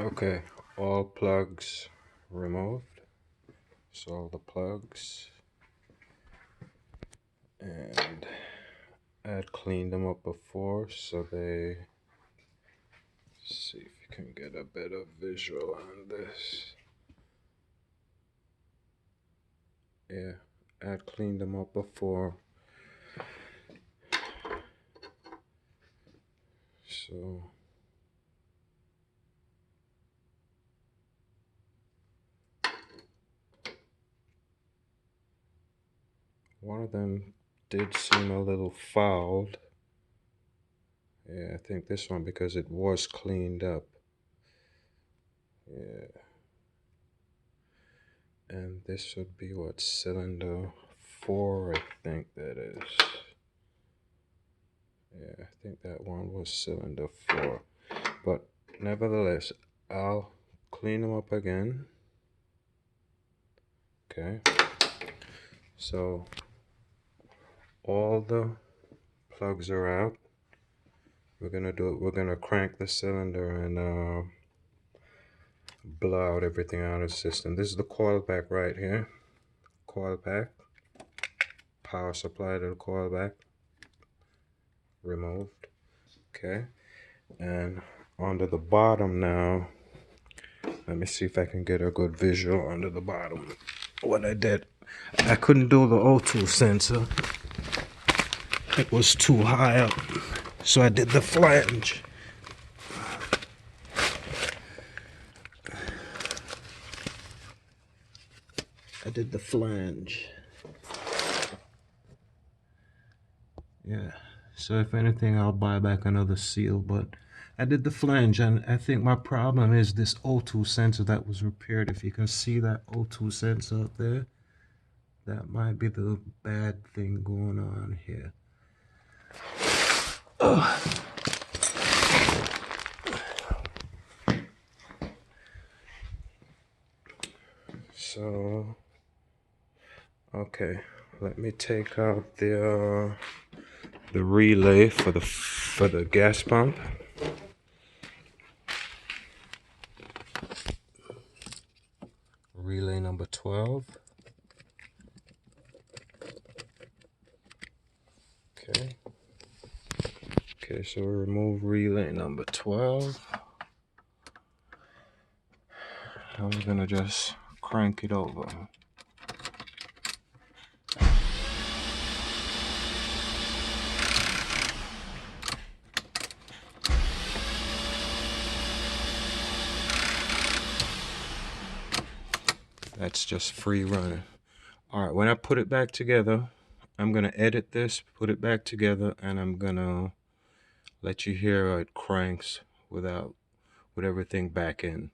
Okay, all plugs removed. So the plugs, and I had cleaned them up before, so they, see if you can get a better visual on this. Yeah, I had cleaned them up before. So one of them did seem a little fouled. Yeah, I think this one, because it was cleaned up. Yeah. And this would be what, cylinder 4, I think that is. Yeah, I think that one was cylinder 4. But nevertheless, I'll clean them up again. Okay. So all the plugs are out. We're gonna crank the cylinder and blow out everything out of the system. This is the coil pack right here. Coil pack. Power supply to the coil pack. Removed. Okay. And under the bottom now, let me see if I can get a good visual under the bottom. What I did, I couldn't do the O2 sensor. It was too high up. So I did the flange. Yeah. So if anything, I'll buy back another seal, but I did the flange, and I think my problem is this O2 sensor that was repaired. If you can see that O2 sensor up there, that might be the bad thing going on here. So, okay, let me take out the relay for the gas pump. Relay number 12. Okay. Okay, so we remove relay number 12. And we're gonna just crank it over. That's just free running. All right, when I put it back together, I'm gonna edit this, put it back together, and I'm gonna let you hear how it cranks with everything back in.